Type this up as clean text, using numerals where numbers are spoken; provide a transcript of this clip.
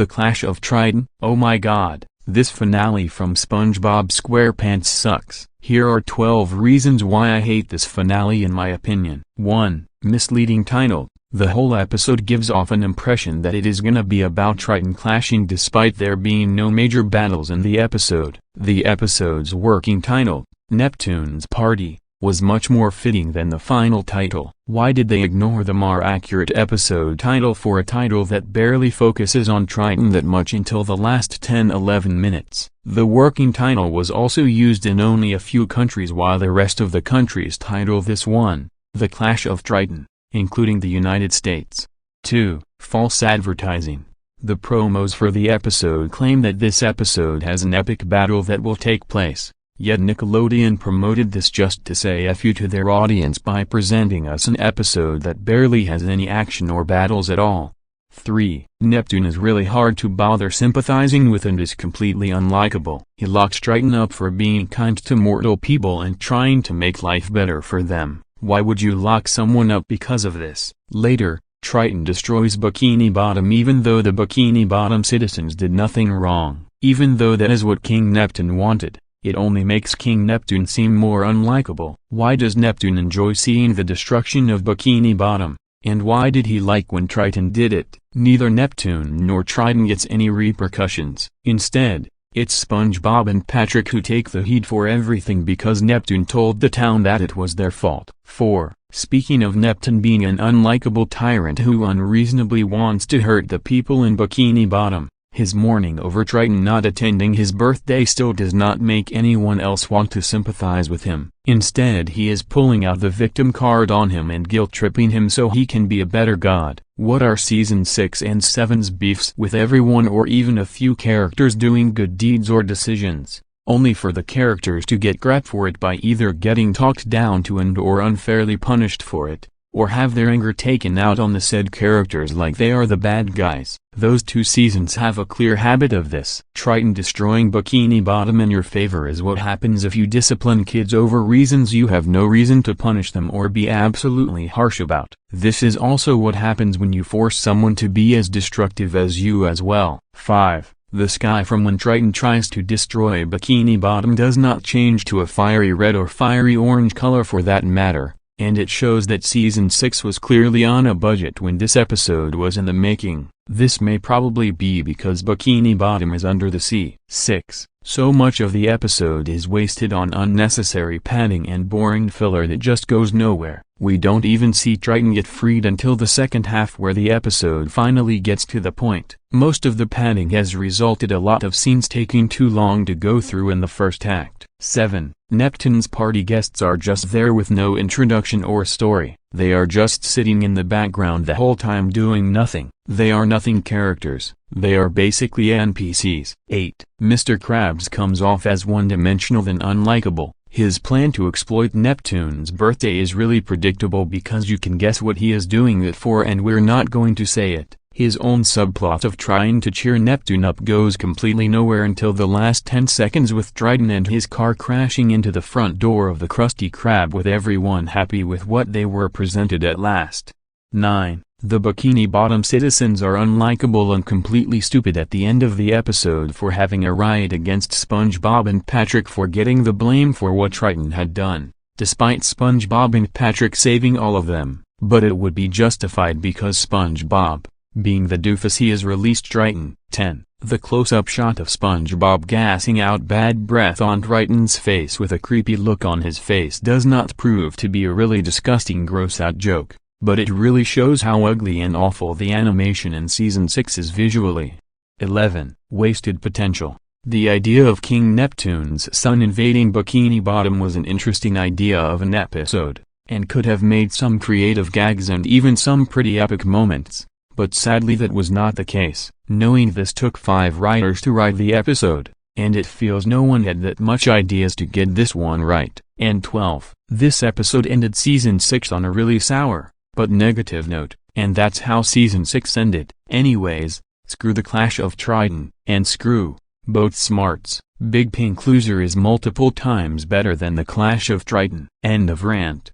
The Clash of Triton. Oh my god, this finale from SpongeBob SquarePants sucks. Here are 12 reasons why I hate this finale in my opinion. 1. Misleading title. The whole episode gives off an impression that it is gonna be about Triton clashing despite there being no major battles in the episode. The episode's working title, Neptune's Party, was much more fitting than the final title. Why did they ignore the more accurate episode title for a title that barely focuses on Triton that much until the last 10-11 minutes? The working title was also used in only a few countries while the rest of the countries title this one, The Clash of Triton, including the United States. 2. False advertising. The promos for the episode claim that this episode has an epic battle that will take place. Yet Nickelodeon promoted this just to say F you to their audience by presenting us an episode that barely has any action or battles at all. 3. Neptune is really hard to bother sympathizing with and is completely unlikable. He locks Triton up for being kind to mortal people and trying to make life better for them. Why would you lock someone up because of this? Later, Triton destroys Bikini Bottom even though the Bikini Bottom citizens did nothing wrong. Even though that is what King Neptune wanted, it only makes King Neptune seem more unlikable. Why does Neptune enjoy seeing the destruction of Bikini Bottom? And why did he like when Triton did it? Neither Neptune nor Triton gets any repercussions. Instead, it's SpongeBob and Patrick who take the heat for everything because Neptune told the town that it was their fault. 4. Speaking of Neptune being an unlikable tyrant who unreasonably wants to hurt the people in Bikini Bottom, his mourning over Triton not attending his birthday still does not make anyone else want to sympathize with him. Instead he is pulling out the victim card on him and guilt-tripping him so he can be a better god. What are Season 6 and 7's beefs with everyone or even a few characters doing good deeds or decisions, only for the characters to get crap for it by either getting talked down to and or unfairly punished for it, or have their anger taken out on the said characters like they are the bad guys? Those two seasons have a clear habit of this. Triton destroying Bikini Bottom in your favor is what happens if you discipline kids over reasons you have no reason to punish them or be absolutely harsh about. This is also what happens when you force someone to be as destructive as you as well. 5. The sky from when Triton tries to destroy Bikini Bottom does not change to a fiery red or fiery orange color for that matter. And it shows that Season 6 was clearly on a budget when this episode was in the making. This may probably be because Bikini Bottom is under the sea. 6. So much of the episode is wasted on unnecessary padding and boring filler that just goes nowhere. We don't even see Triton get freed until the second half where the episode finally gets to the point. Most of the padding has resulted a lot of scenes taking too long to go through in the first act. 7. Neptune's party guests are just there with no introduction or story. They are just sitting in the background the whole time doing nothing. They are nothing characters. They are basically NPCs. 8. Mr. Krabs comes off as one-dimensional and unlikable. His plan to exploit Neptune's birthday is really predictable because you can guess what he is doing it for and we're not going to say it. His own subplot of trying to cheer Neptune up goes completely nowhere until the last 10 seconds with Triton and his car crashing into the front door of the Krusty Krab with everyone happy with what they were presented at last. 9. The Bikini Bottom citizens are unlikable and completely stupid at the end of the episode for having a riot against SpongeBob and Patrick for getting the blame for what Triton had done, despite SpongeBob and Patrick saving all of them. But it would be justified because SpongeBob, being the doofus he is, released Triton. 10. The close-up shot of SpongeBob gassing out bad breath on Triton's face with a creepy look on his face does not prove to be a really disgusting gross-out joke, but it really shows how ugly and awful the animation in Season 6 is visually. 11. Wasted potential. The idea of King Neptune's son invading Bikini Bottom was an interesting idea of an episode, and could have made some creative gags and even some pretty epic moments. But sadly that was not the case. Knowing this took 5 writers to write the episode, and it feels no one had that much ideas to get this one right. And 12. This episode ended Season 6 on a really sour, but negative note, and that's how Season 6 ended. Anyways, screw the Clash of Triton, and screw both smarts. Big Pink Loser is multiple times better than the Clash of Triton. End of rant.